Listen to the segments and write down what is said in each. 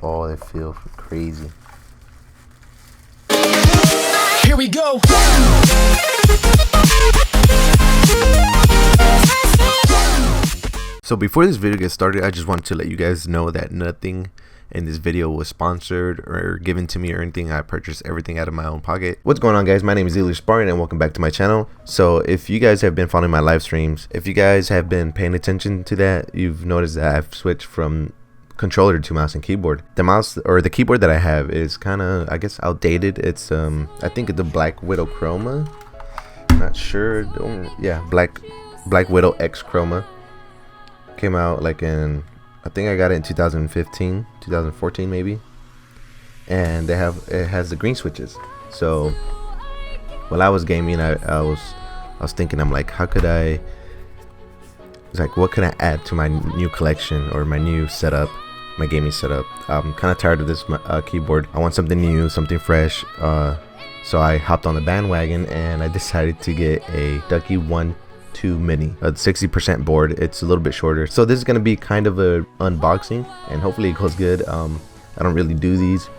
Oh, they feel crazy. Here we go. So before this video gets started, I just wanted to let you guys know that nothing in this video was sponsored or given to me or anything. I purchased everything out of my own pocket. What's going on, guys? My name is Evilerspartan and welcome back to my channel. So if you guys have been following my live streams, if you guys have been paying attention to that, you've noticed that I've switched from controller to mouse and keyboard. The mouse or the keyboard that I have is kind of, I guess, outdated. It's I think it's the Black Widow Chroma. Not sure. Yeah, Black Widow X Chroma. Came out like in, I think I got it in 2015, 2014 maybe. And it has the green switches. So while I was gaming, I was thinking, I'm like, how could I, it's like, what can I add to my new collection or my new setup, my gaming setup? I'm kind of tired of this keyboard. I want something new, something fresh. So I hopped on the bandwagon and I decided to get a Ducky One 2 Mini, a 60% board. It's a little bit shorter. So this is going to be kind of a unboxing and hopefully it goes good. I don't really do these,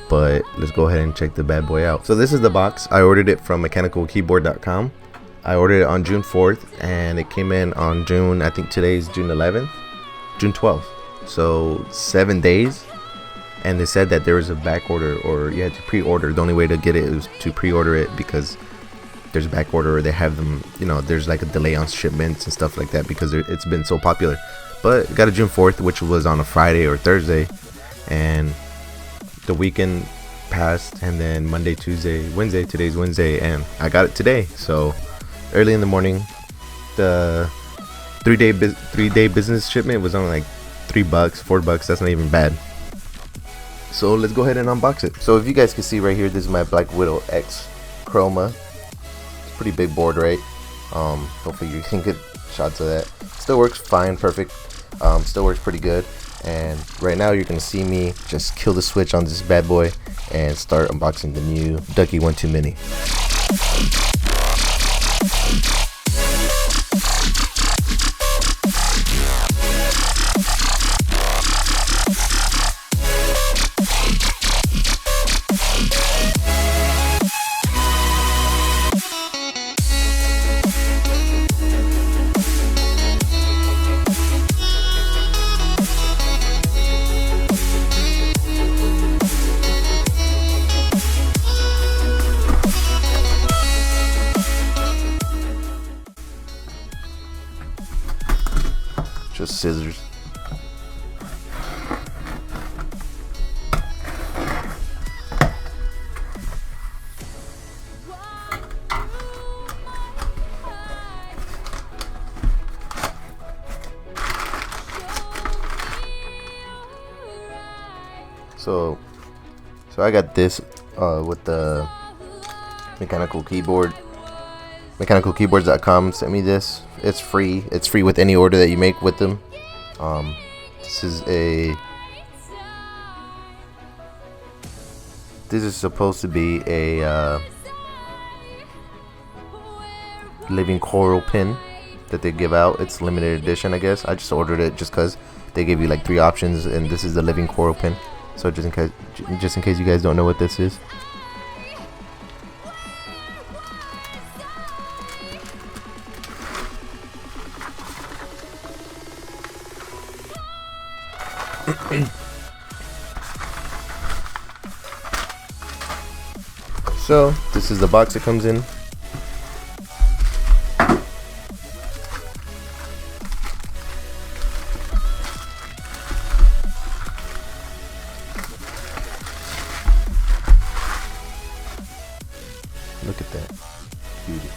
but let's go ahead and check the bad boy out. So this is the box. I ordered it from mechanicalkeyboard.com. I ordered it on June 4th and it came in on June, I think today is June 11th, June 12th. So 7 days. And they said that there was a back order, or you had to pre-order. The only way to get it was to pre-order it because there's a back order, or they have them, you know, there's like a delay on shipments and stuff like that because it's been so popular. But got it June 4th, which was on a Friday or Thursday, and the weekend passed, and then Monday, Tuesday, Wednesday, today's Wednesday, and I got it today. So early in the morning. The three-day business shipment was only like $3, $4. That's not even bad. So let's go ahead and unbox it. So if you guys can see right here, this is my Black Widow X Chroma. Pretty big board, right? Hopefully you can get shots of that. Still works fine, perfect. Still works pretty good. And right now you're gonna see me just kill the switch on this bad boy and start unboxing the new Ducky One 2 Mini. Just scissors. So I got this with the mechanical keyboard. Mechanicalkeyboards.com sent me this. It's free. It's free with any order that you make with them. This is supposed to be a living coral pin that they give out. It's limited edition, I guess. I just ordered it just because they give you like 3 options, and this is the living coral pin. So just in case you guys don't know what this is. So this is the box it comes in. Look at that beauty.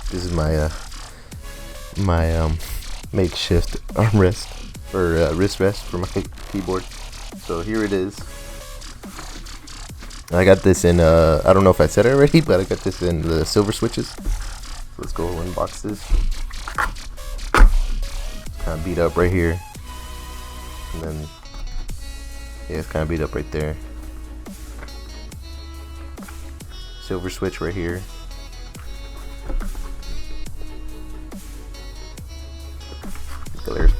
This is my makeshift armrest or wrist rest for my keyboard. So here it is. I got this in I don't know if I said it already, but I got this in the silver switches. Let's go unbox this. Kind of beat up right here, and then yeah, it's kind of beat up right there. Silver switch right here.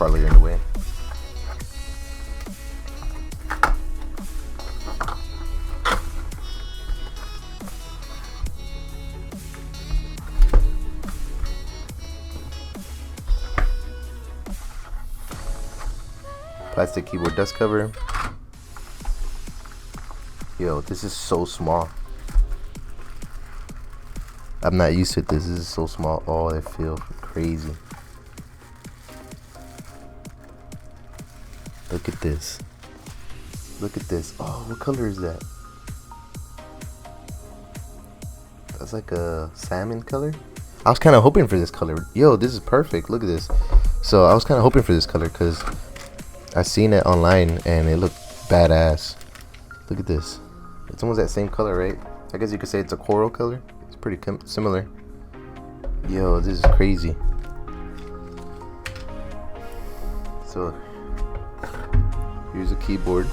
probably in the way. Plastic keyboard dust cover. Yo, this is so small. I'm not used to this. This is so small. Oh, they feel crazy. Look at this. Look at this. Oh, what color is that? That's like a salmon color. I was kind of hoping for this color. Yo, this is perfect. Look at this. So I was kind of hoping for this color because I seen it online and it looked badass. Look at this. It's almost that same color, right? I guess you could say it's a coral color. It's pretty similar. Yo, this is crazy. So here's a keyboard.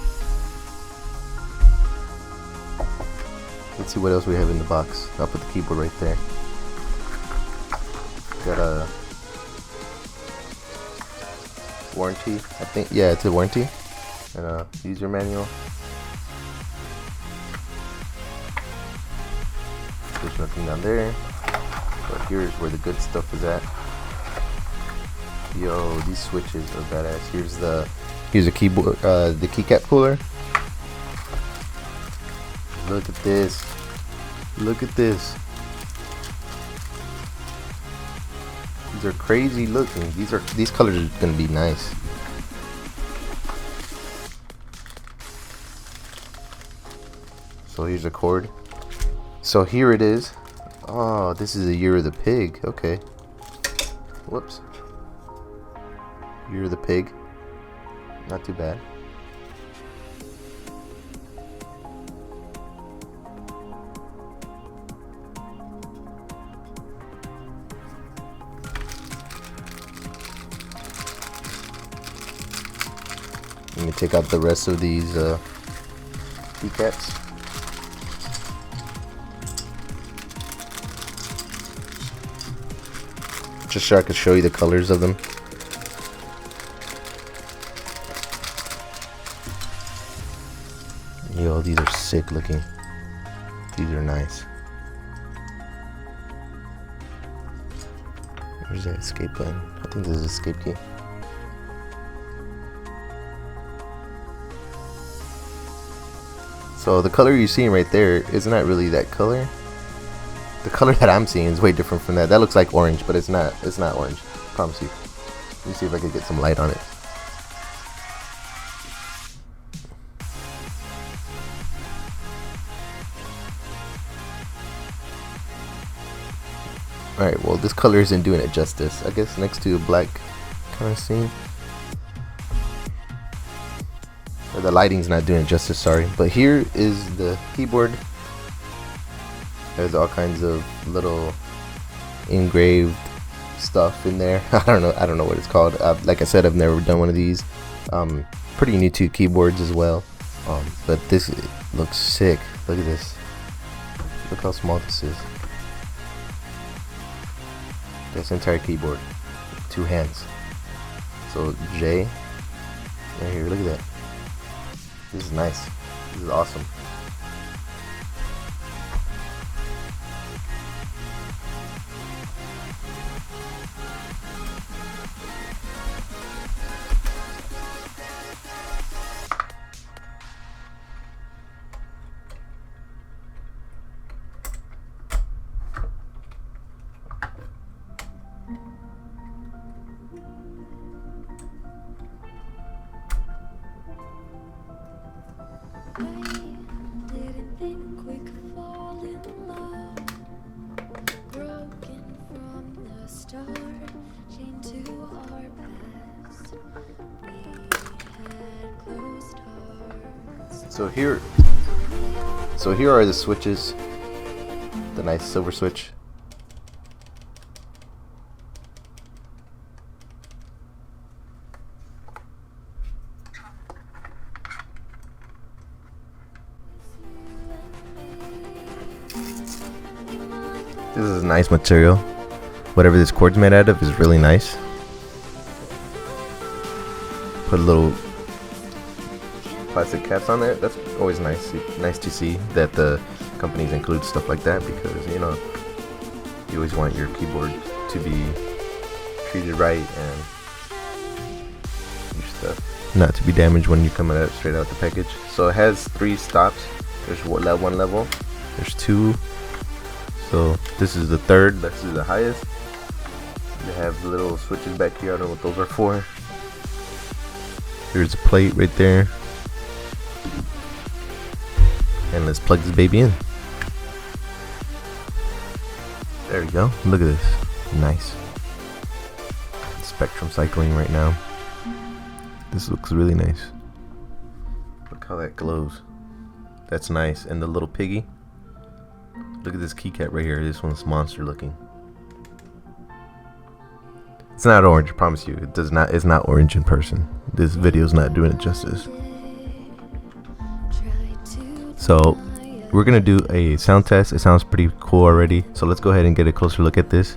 Let's see what else we have in the box. I'll put the keyboard right there. Got a warranty, I think. Yeah, it's a warranty. And a user manual. There's nothing down there. But here's where the good stuff is at. Yo, these switches are badass. Here's a keyboard, the keycap cooler. Look at this. Look at this. These are crazy looking. These colors are gonna be nice. So here's a cord. So here it is. Oh, this is the year of the pig. Okay. Whoops. Year of the pig. Not too bad. Let me take out the rest of these keycaps. Just so I could show you the colors of them. Yo, these are sick looking. These are nice. Where's that escape button? I think this is escape key. So the color you're seeing right there is not really that color. The color that I'm seeing is way different from that. That looks like orange, but it's not. It's not orange. I promise you. Let me see if I can get some light on it. Alright, well this color isn't doing it justice. I guess next to a black kind of scene. Or the lighting's not doing it justice, sorry. But here is the keyboard. There's all kinds of little engraved stuff in there. I don't know what it's called. Like I said, I've never done one of these. Pretty new to keyboards as well. But this looks sick. Look at this. Look how small this is. This entire keyboard, 2 hands. So J, right here. Look at that. This is nice. This is awesome. So here are the switches. The nice silver switch. This is a nice material. Whatever this cord's made out of is really nice. put little plastic caps on there. That's always nice to see that the companies include stuff like that, because you know, you always want your keyboard to be treated right and your stuff not to be damaged when you come out straight out the package. So it has 3 stops. There's one level, there's 2, so this is the 3rd, this is the highest. They have little switches back here, I don't know what those are for. Here's a plate right there, and let's plug this baby in. There we go, look at this, nice. Spectrum cycling right now. This looks really nice. Look how that glows. That's nice. And the little piggy, look at this keycap right here. This one's monster looking. It's not orange, I promise you. It does not. It's not orange in person. This video's not doing it justice. So we're gonna do a sound test. It sounds pretty cool already. So let's go ahead and get a closer look at this.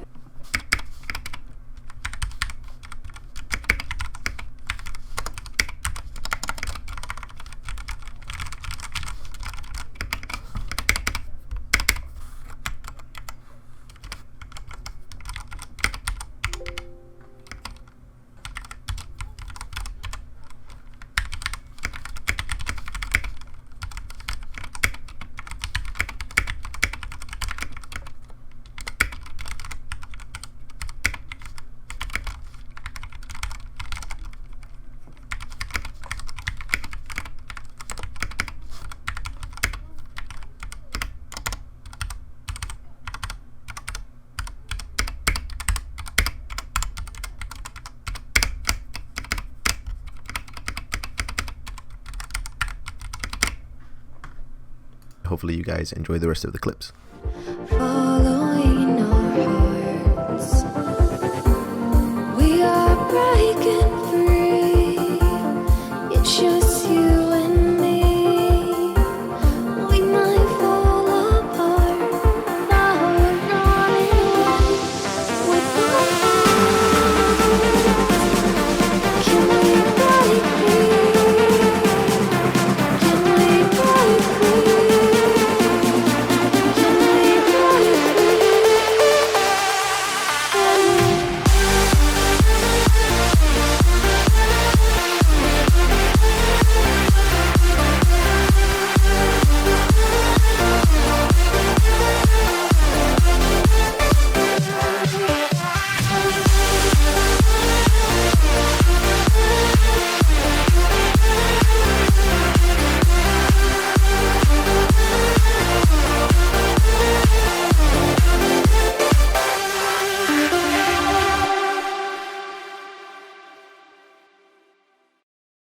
Hopefully you guys enjoy the rest of the clips.